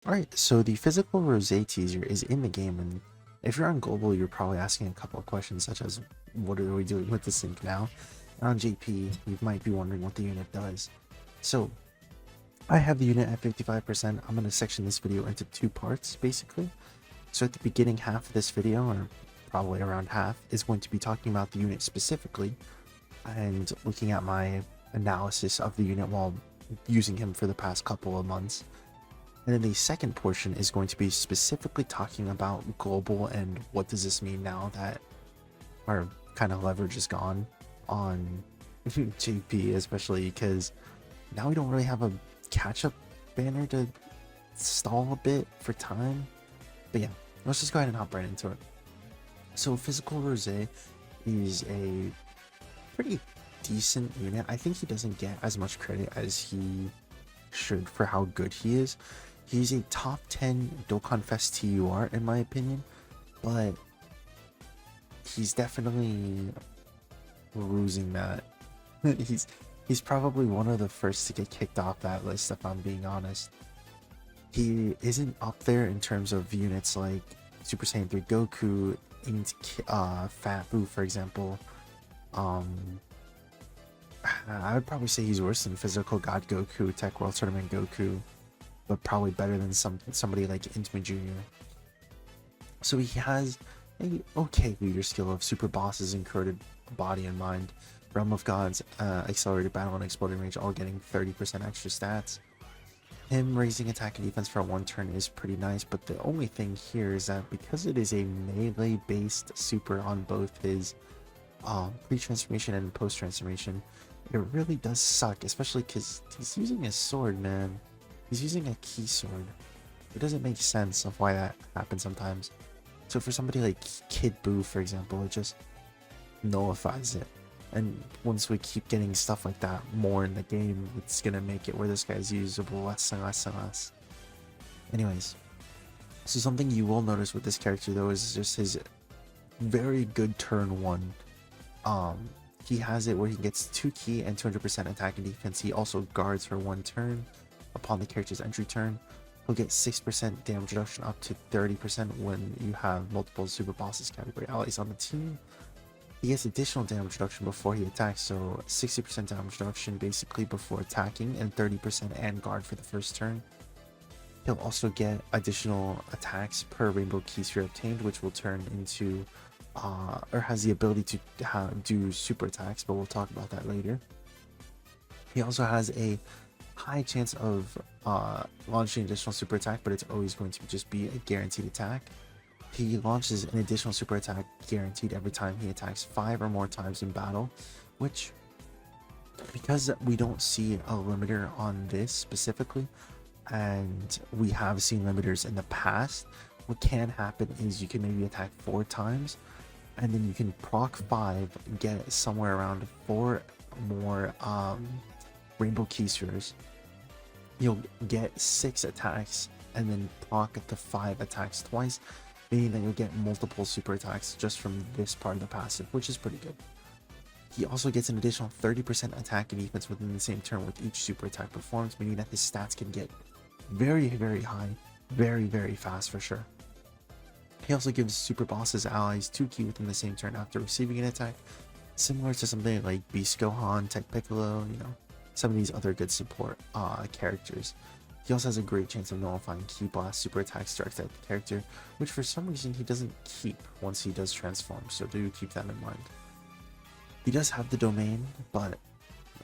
Alright, so the physical rosé teaser is in the game, and if you're on global, you're probably asking a couple of questions such as, what are we doing with the sync now? And on JP, you might be wondering what the unit does. So, I have the unit at 55%. I'm going to section this video into two parts, basically. So at the beginning half of this video, or probably around half, is going to be talking about the unit specifically, and looking at my analysis of the unit while using him for the past couple of months. And then the second portion is going to be specifically talking about global and what does this mean now that our kind of leverage is gone on JP, especially because now we don't really have a catch-up banner to stall a bit for time. But yeah, let's just go ahead and hop right into it. So Physical Rosé is a pretty decent unit. I think he doesn't get as much credit as he should for how good he is. He's a top 10 Dokkan Fest TUR in my opinion, but he's definitely losing that. he's probably one of the first to get kicked off that list, if I'm being honest. He isn't up there in terms of units like Super Saiyan 3 Goku, Fat Buu, for example. I would probably say he's worse than Physical God Goku, Tech World Tournament Goku, but probably better than somebody like Intima Jr. So he has a okay leader skill of super bosses, encoded body and mind, Realm of Gods, accelerated battle and exploding range, all getting 30% extra stats. Him raising attack and defense for one turn is pretty nice, but the only thing here is that because it is a melee based super on both his pre-transformation and post-transformation, it really does suck, especially because he's using his sword, man. He's using a key sword. It doesn't make sense of why that happens sometimes. So for somebody like Kid Buu, for example, it just nullifies it. And once we keep getting stuff like that more in the game, it's gonna make it where this guy's usable less and less and less. Anyways, so something you will notice with this character though is just his very good turn one. He has it where he gets 2 key and 200% attack and defense. He also guards for 1 turn upon the character's entry turn. He'll get 6% damage reduction up to 30% when you have multiple super bosses category allies on the team. He gets additional damage reduction before he attacks, so 60% damage reduction basically before attacking and 30% and guard for the first turn. He'll also get additional attacks per rainbow key sphere obtained, which will turn into or has the ability to do super attacks, but we'll talk about that later. He also has a high chance of launching additional super attack, but it's always going to just be a guaranteed attack. He launches an additional super attack guaranteed every time he attacks 5 or more times in battle, which, because we don't see a limiter on this specifically, and we have seen limiters in the past, what can happen is you can maybe attack 4 times, and then you can proc 5 and get somewhere around 4 more rainbow key spheres. You'll get 6 attacks and then proc the 5 attacks twice, meaning that you'll get multiple super attacks just from this part of the passive, which is pretty good. He also gets an additional 30% attack and defense within the same turn with each super attack performed, meaning that his stats can get very, very high, very, very fast for sure. He also gives super bosses allies 2 key within the same turn after receiving an attack, similar to something like Beast Gohan, Tech Piccolo, you know, some of these other good support characters. He also has a great chance of nullifying Ki Blast super attacks directed at the character, which for some reason he doesn't keep once he does transform, so do keep that in mind. He does have the domain, but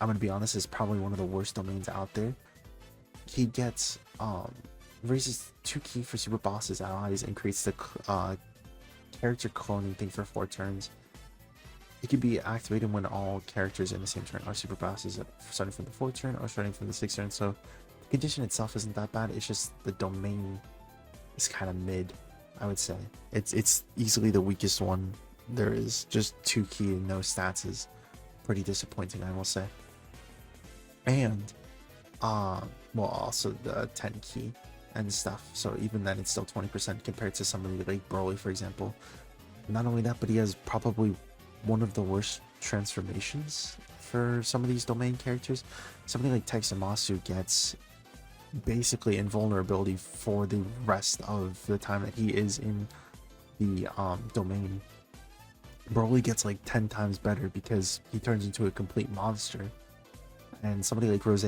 I'm going to be honest, it's probably one of the worst domains out there. He gets raises 2 key for super bosses allies and creates the character cloning thing for 4 turns. It can be activated when all characters in the same turn are super bosses, starting from the 4th turn or starting from the 6th turn. So the condition itself isn't that bad, it's just the domain is kind of mid, I would say. It's easily the weakest one there is. Just 2 key and no stats is pretty disappointing, I will say. And well, also the 10 key and stuff, so even then it's still 20% compared to somebody like Broly, for example. Not only that, but he has probably one of the worst transformations for some of these domain characters. Somebody like Texamasu gets basically invulnerability for the rest of the time that he is in the domain. Broly gets like 10 times better because he turns into a complete monster. And somebody like Rose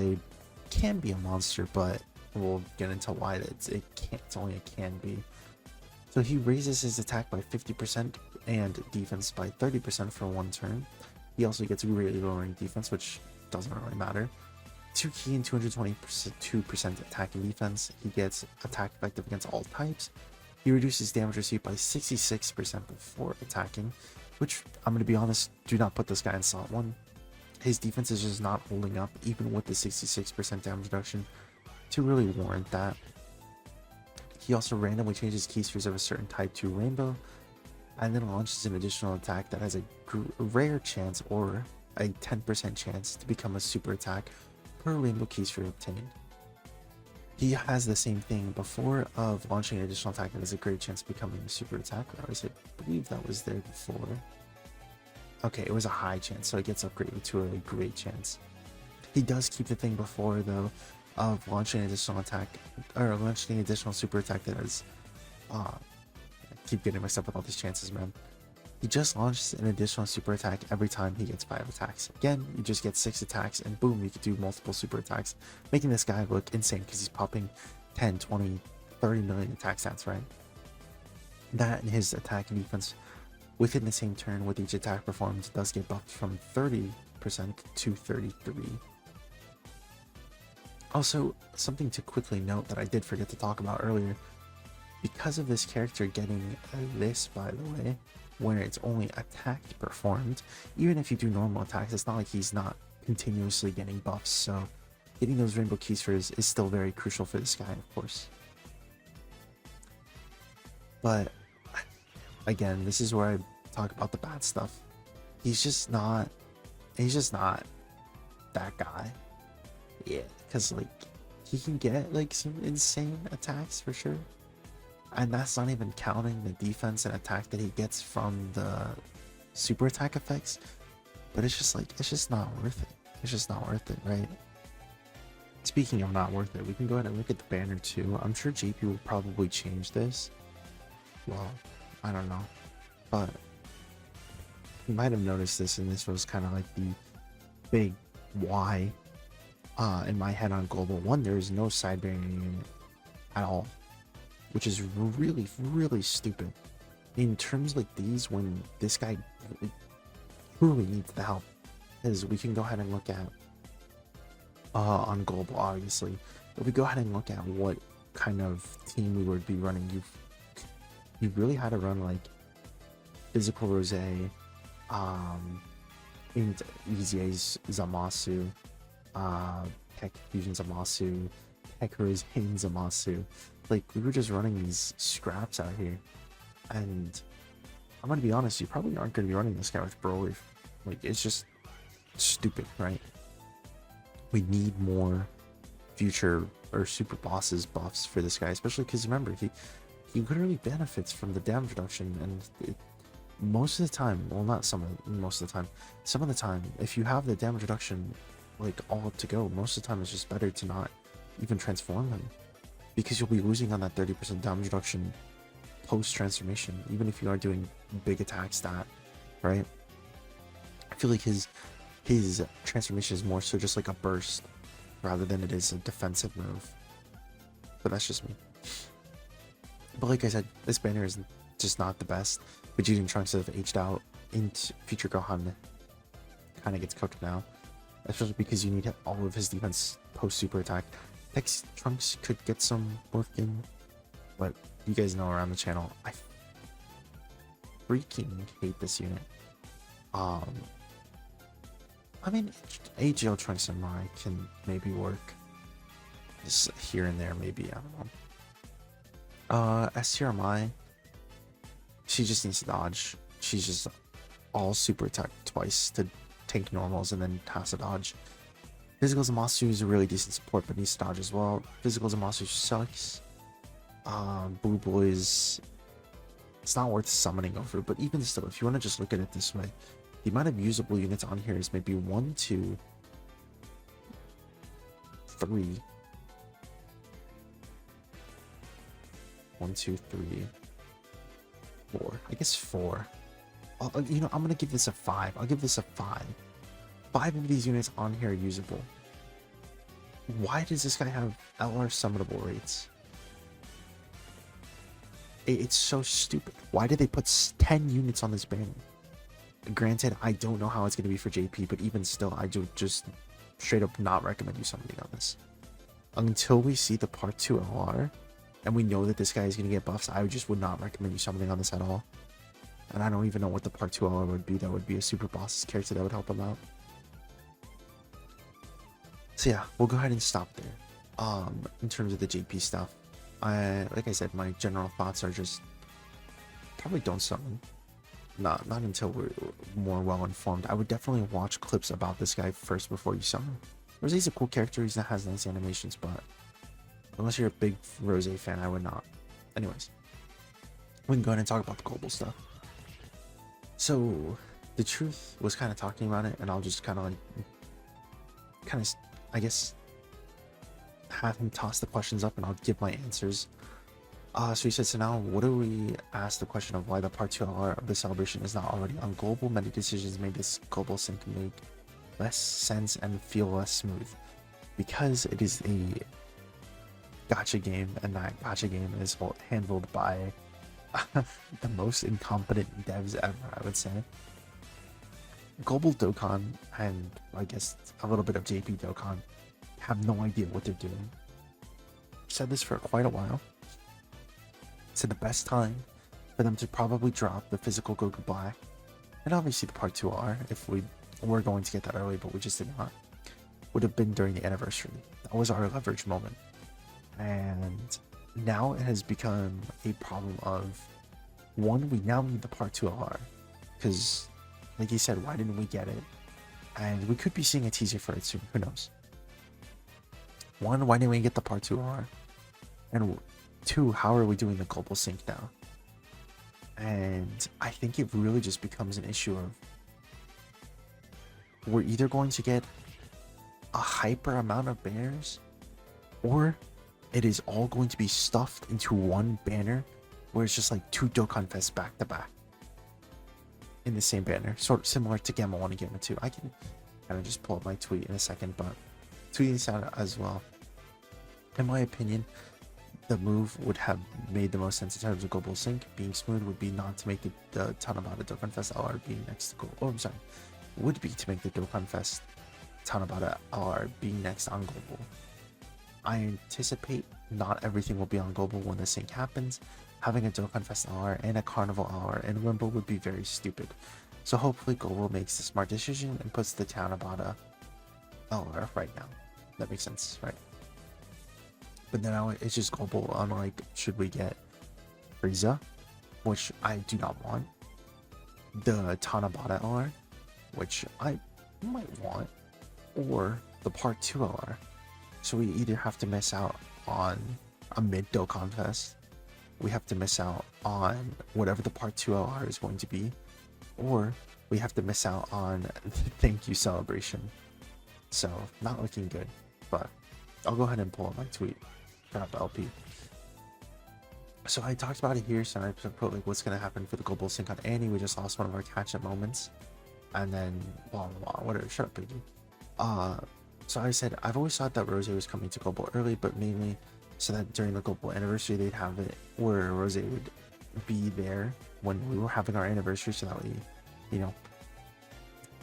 can be a monster, but we'll get into why it's only a can be. So he raises his attack by 50% and defense by 30% for one turn. He also gets really lowering defense, which doesn't really matter. 2 key and 222% attack and defense. He gets attack effective against all types. He reduces damage received by 66% before attacking, which I'm going to be honest, do not put this guy in slot 1. His defense is just not holding up, even with the 66% damage reduction, to really warrant that. He also randomly changes key spheres of a certain type to rainbow, and then launches an additional attack that has a rare chance or a 10% chance to become a super attack per rainbow key sphere obtained. He has the same thing before of launching an additional attack that has a great chance of becoming a super attack, or I believe that was there before. Okay, it was a high chance, so it gets upgraded to a great chance. He does keep the thing before, though, of launching an additional attack, or launching an additional super attack that is, I keep getting myself with all these chances, man. He just launches an additional super attack every time he gets 5 attacks. Again, you just get 6 attacks, and boom, you can do multiple super attacks, making this guy look insane because he's popping 10, 20, 30 million attack stats, right? That and his attack and defense within the same turn with each attack performed does get buffed from 30% to 33. Also, something to quickly note that I did forget to talk about earlier, because of this character getting this, by the way, where it's only attack performed, even if you do normal attacks, it's not like he's not continuously getting buffs, so getting those rainbow key spheres is still very crucial for this guy, of course. But again, this is where I talk about the bad stuff. He's just not that guy. Yeah, because like he can get like some insane attacks for sure, and that's not even counting the defense and attack that he gets from the super attack effects. But it's just like, it's just not worth it. It's just not worth it, right? Speaking of not worth it, we can go ahead and look at the banner too. I'm sure JP will probably change this. Well, I don't know, but you might have noticed this, and this was kind of like the big why in my head on Global 1. There is no side bearing unit at all, which is really, really stupid. In terms like these, when this guy truly needs the help, is we can go ahead and look at on Global, obviously, but we go ahead and look at what kind of team we would be running. You really had to run like Physical Rose, in EZA's Zamasu, Tech Fusion Zamasu, Tech Rose Zamasu. Like, we were just running these scraps out here, and I'm gonna be honest, you probably aren't gonna be running this guy with Broly. Like, it's just stupid, right? We need more future or super bosses buffs for this guy, especially because remember, he literally benefits from the damage reduction, and most of the time, well, not most of the time, some of the time, if you have the damage reduction like all up to go, most of the time it's just better to not even transform him, because you'll be losing on that 30% damage reduction post transformation, even if you are doing big attack stat, right? I feel like his transformation is more so just like a burst rather than it is a defensive move, but that's just me. But like I said, this banner is just not the best. Vegeta and Trunks have aged out, into future Gohan kind of gets cooked now, especially because you need all of his defense post super attack. Next, Trunks could get some work in, but you guys know around the channel, I freaking hate this unit. I mean, AGL Trunks and Mai can maybe work just here and there, maybe, I don't know. STR Mai, she just needs to dodge. She's just all super attack twice to tank normals and then has to dodge. Physical Zamasu is a really decent support, but needs to dodge as well. Physical Zamasu sucks. Blue Boys, it's not worth summoning over, but even still, if you want to just look at it this way, the amount of usable units on here is maybe 1, 2, 3, 1, 2, 3, 4. I guess 4. You know, I'm gonna give this a 5. I'll give this a 5. 5 of these units on here are usable. Why does this guy have LR summonable rates? It's so stupid. Why did they put 10 units on this banner? Granted, I don't know how it's going to be for JP, but even still, I do just straight up not recommend you summoning on this. Until we see the part 2 LR, and we know that this guy is going to get buffs, I just would not recommend you summoning on this at all. And I don't even know what the part 2 LR would be. That would be a super boss's character that would help him out. So yeah, we'll go ahead and stop there. In terms of the JP stuff, like I said, my general thoughts are just probably don't summon. Not until we're more well informed. I would definitely watch clips about this guy first before you summon. Rosé's a cool character. He has nice animations, but unless you're a big Rosé fan, I would not. Anyways, we can go ahead and talk about the global stuff. So the truth was kind of talking about it, and I'll just kind of I guess have him toss the questions up and I'll give my answers. So he said, so now what do we ask the question of why the part 2 LR of the celebration is not already on global? Many decisions made this global sync make less sense and feel less smooth. Because it is a gacha game, and that gacha game is handled by the most incompetent devs ever, I would say. Global Dokkan, and I guess a little bit of JP Dokkan, have no idea what they're doing. I've said this for quite a while. So the best time for them to probably drop the physical Goku Black, and obviously the part 2 R, if we were going to get that early, but we just did not, would have been during the anniversary. That was our leverage moment. And now it has become a problem of, one, we now need the part 2 LR, because like he said, why didn't we get it? And we could be seeing a teaser for it soon, who knows? One, why didn't we get the part 2 LR? And 2, how are we doing the global sync now? And I think it really just becomes an issue of, we're either going to get a hyper amount of banners, or it is all going to be stuffed into one banner where it's just like 2 Dokkan Fests back to back in the same banner, sort of similar to Gamma 1 and Gamma 2. I can kind of just pull up my tweet in a second, but tweeting this out as well. In my opinion, the move would have made the most sense in terms of global sync. Being smooth would be not to make the Tanabata Dokkan Fest LR being next to global. Oh, I'm sorry. Would be to make the Dokkan Fest Tanabata LR being next on global. I anticipate not everything will be on global when the sync happens. Having a Dokkan Fest LR and a Carnival LR in Limbo would be very stupid. So hopefully global makes the smart decision and puts the Tanabata LR right now. That makes sense, right? But now it's just global on, like, should we get Frieza, which I do not want, the Tanabata LR, which I might want, or the part 2 LR. So we either have to miss out on a mid Dokkan Fest, we have to miss out on whatever the part 2 LR is going to be, or we have to miss out on the thank you celebration. So not looking good, but I'll go ahead and pull up my tweet. Up LP. So I talked about it here, so I put like what's gonna happen for the global sync on Annie. We just lost one of our catch-up moments, and then blah blah blah. Whatever. Shut up, Piggy. So I said I've always thought that Rosé was coming to global early, but mainly so that during the global anniversary they'd have it where Rosé would be there when we were having our anniversary, so that way, you know,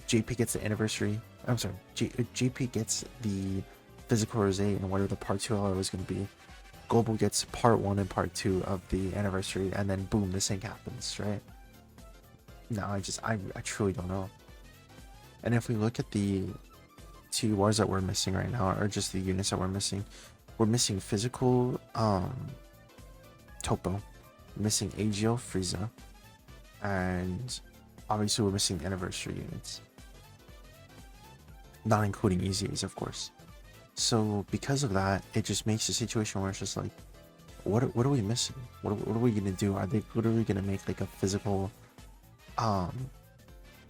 JP gets the anniversary. I'm sorry, JP gets the physical Rosé and whatever the part 2 LR was going to be. Global gets part 1 and part 2 of the anniversary, and then boom, the sync happens, right? No, I truly don't know. And if we look at the TURs that we're missing right now, or just the units that we're missing physical Topo, we're missing AGL Frieza, and obviously we're missing the anniversary units, not including EZAs, of course. So because of that, it just makes a situation where it's just like, what are we missing? What are we gonna do? Are they literally gonna make like a physical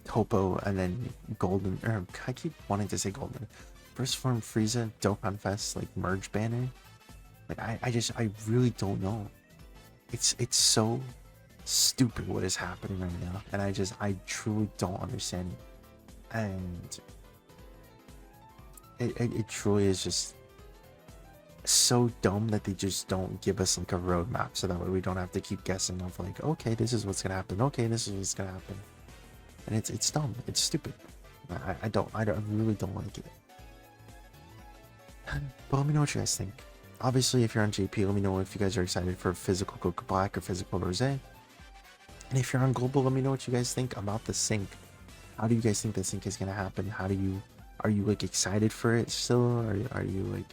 Topo and then golden, or I keep wanting to say golden, first form Frieza Dokkan Fest like merge banner? Like I really don't know. it's so stupid what is happening right now, and I truly don't understand it. And it truly is just so dumb that they just don't give us like a roadmap, so that way we don't have to keep guessing of like, okay, this is what's gonna happen, okay, this is what's gonna happen. And it's dumb, it's stupid. I really don't like it. But let me know what you guys think. Obviously, if you're on JP, let me know if you guys are excited for physical Goku Black or physical Rose. And if you're on Global, let me know what you guys think about the sync. How do you guys think the sync is gonna happen? Are you like excited for it still? Are you like,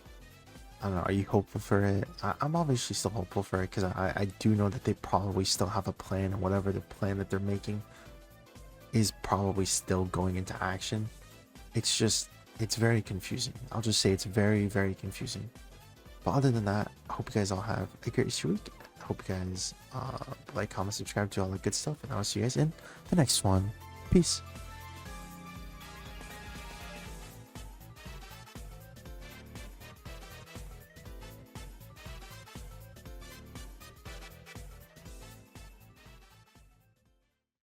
I don't know, are you hopeful for it? I'm obviously still hopeful for it, because I do know that they probably still have a plan, and whatever the plan that they're making is probably still going into action. It's just, it's very confusing. I'll just say it's very, very confusing. But other than that, I hope you guys all have a great week. I hope you guys like, comment, subscribe, do all that good stuff, and I'll see you guys in the next one. Peace.